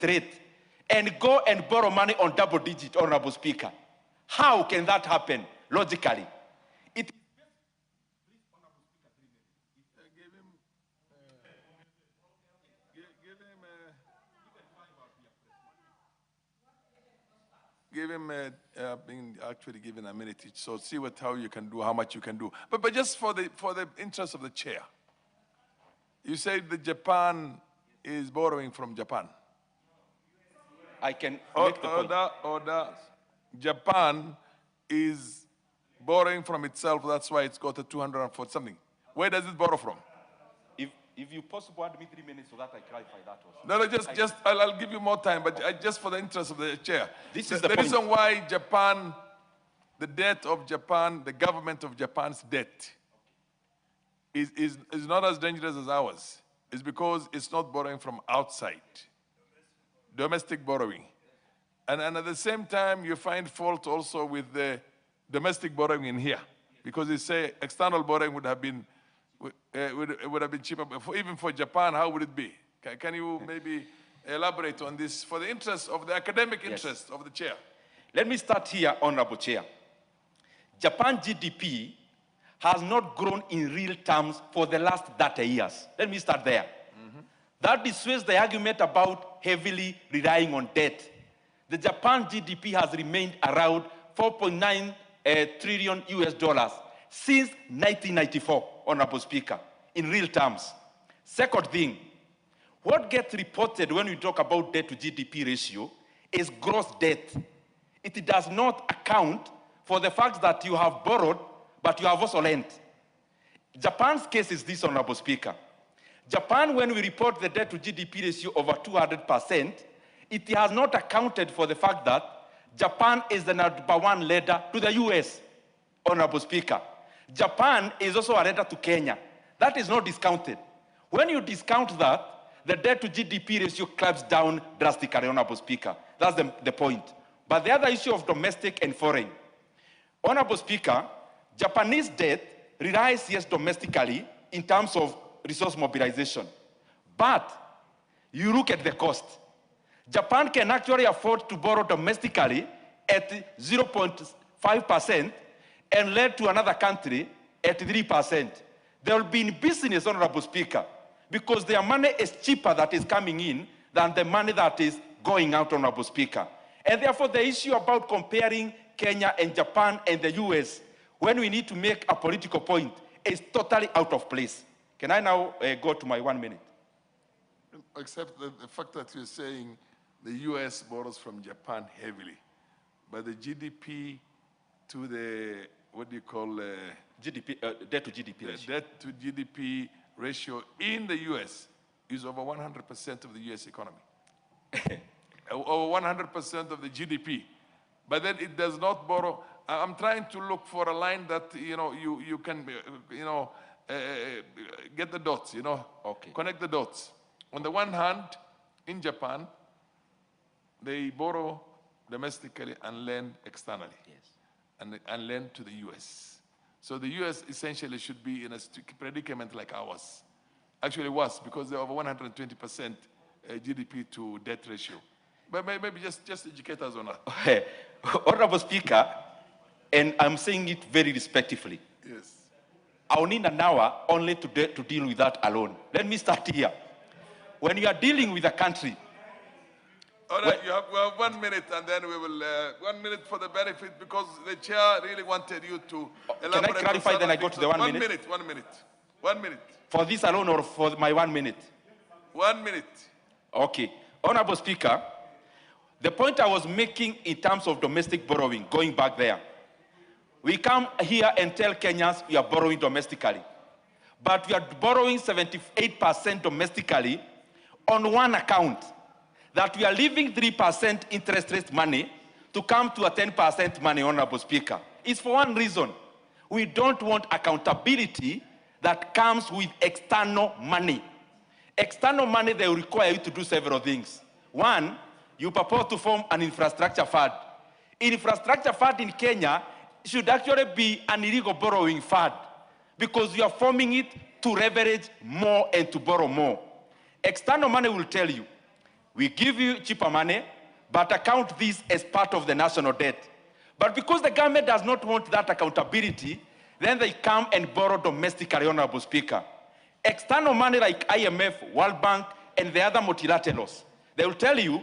rate and go and borrow money on double digit, Honorable Speaker. How can that happen logically? Give him being actually given a minute each. So see how you can do, how much you can do. But just for the interest of the chair, you said that Japan is borrowing from Japan. I can make the point. Japan is borrowing from itself. That's why it's got a 240 something. Where does it borrow from? If you possibly add me 3 minutes so that I clarify that also. No, I'll give you more time, but just for the interest of the chair. This is the reason why Japan, the debt of Japan, the government of Japan's debt is not as dangerous as ours. It's because it's not borrowing from outside. Domestic borrowing. And at the same time, you find fault also with the domestic borrowing in here. Because they say external borrowing would have been cheaper. Even for Japan, how would it be? Can you maybe elaborate on this for the interest of the academic interest of the chair? Let me start here, Honorable Chair. Japan GDP has not grown in real terms for the last 30 years. Let me start there. That dissuades the argument about heavily relying on debt. The Japan GDP has remained around 4.9 trillion US dollars since 1994, Honorable Speaker, in real terms. Second thing, what gets reported when we talk about debt to GDP ratio is gross debt. It does not account for the fact that you have borrowed, but you have also lent. Japan's case is this, Honorable Speaker. Japan, when we report the debt to GDP ratio over 200%, it has not accounted for the fact that Japan is the #1 lender to the US, Honorable Speaker. Japan is also a lender to Kenya. That is not discounted. When you discount that, the debt to GDP ratio climbs down drastically, Honorable Speaker. That's the point. But the other issue of domestic and foreign. Honorable Speaker, Japanese debt relies, yes, domestically in terms of resource mobilization. But you look at the cost. Japan can actually afford to borrow domestically at 0.5% and lend to another country at 3%. They will be in business, Honorable Speaker, because their money is cheaper that is coming in than the money that is going out, Honorable Speaker. And therefore, the issue about comparing Kenya and Japan and the US, when we need to make a political point, is totally out of place. Can I now go to my 1 minute? Except the fact that you're saying the US borrows from Japan heavily, but the GDP to the, what do you call? GDP, debt to GDP ratio. The debt to GDP ratio in the US is over 100% of the US economy. Over 100% of the GDP. But then it does not borrow. I'm trying to look for a line that, you can, get the dots, Okay. Connect the dots. On the one hand, in Japan, they borrow domestically and lend externally. Yes. And lend to the US. So the US essentially should be in a predicament like ours. Actually worse, because they're over 120% GDP to debt ratio. But maybe just educate us on that. Honorable Speaker, and I'm saying it very respectfully. Yes. I'll need an hour only to deal with that alone. Let me start here. When you are dealing with a country. All right, you have 1 minute, and then we will, 1 minute for the benefit, because the chair really wanted you to elaborate. Can I clarify, then I go to the 1 minute? 1 minute. 1 minute. For this alone or for my 1 minute? 1 minute. Okay. Honorable Speaker, the point I was making in terms of domestic borrowing, going back there, we come here and tell Kenyans we are borrowing domestically. But we are borrowing 78% domestically on one account, that we are leaving 3% interest rate money to come to a 10% money, Honorable Speaker. It's for one reason. We don't want accountability that comes with external money. External money, they will require you to do several things. One, you propose to form an infrastructure fund. Infrastructure fund in Kenya should actually be an illegal borrowing fund, because you are forming it to leverage more and to borrow more. External money will tell you, We give you cheaper money, but account this as part of the national debt. But because the government does not want that accountability, then they come and borrow domestically, Honorable Speaker. External money like IMF, World Bank, and the other multilaterals, they will tell you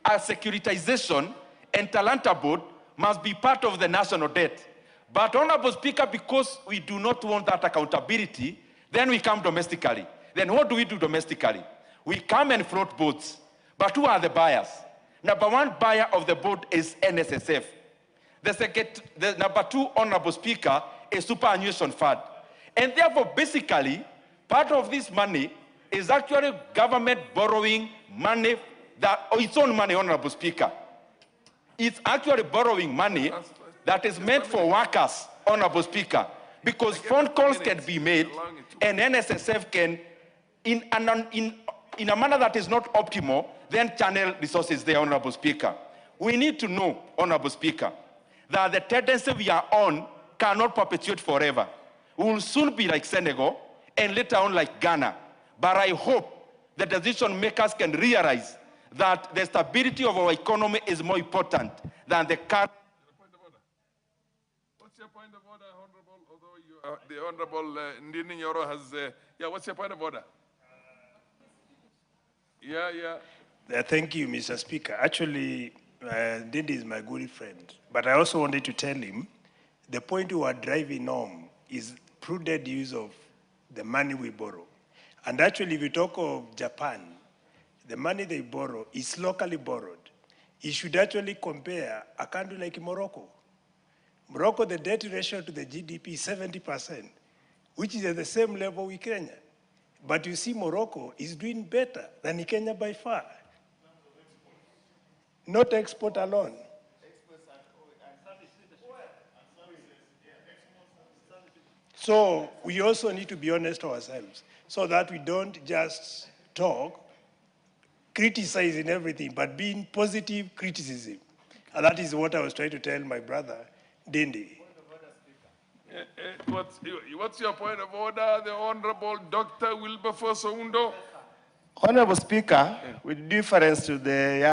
a securitization and Talanta board must be part of the national debt. But Honorable Speaker, because we do not want that accountability, then we come domestically. Then what do we do domestically? We come and float boats. But who are the buyers? Number one buyer of the boat is NSSF. The number two, Honorable Speaker, is superannuation fund. And therefore, basically, part of this money is actually government borrowing money, its own money, Honorable Speaker. It's actually borrowing money that is meant for workers, Honorable Speaker, because phone calls can be made and NSSF can, in a manner that is not optimal, then channel resources there, Honorable Speaker. We need to know, Honorable Speaker, that the tendency we are on cannot perpetuate forever. We will soon be like Senegal and later on like Ghana. But I hope the decision makers can realize that the stability of our economy is more important than the current. What's your point of order, Honorable? Although the Honorable NDINDI has, what's your point of order? Thank you, Mr. Speaker. Actually, Ndindi is my good friend, but I also wanted to tell him the point we are driving home is prudent use of the money we borrow. And actually, if you talk of Japan, the money they borrow is locally borrowed. You should actually compare a country like Morocco. Morocco, the debt ratio to the GDP is 70%, which is at the same level with Kenya. But you see, Morocco is doing better than Kenya by far. Not export alone. So we also need to be honest to ourselves so that we don't just talk, criticizing everything, but being positive criticism. And that is what I was trying to tell my brother, Ndindi. What's your point of order, the Honorable Dr. Wilberforce Oundo? Honorable Speaker, with deference to the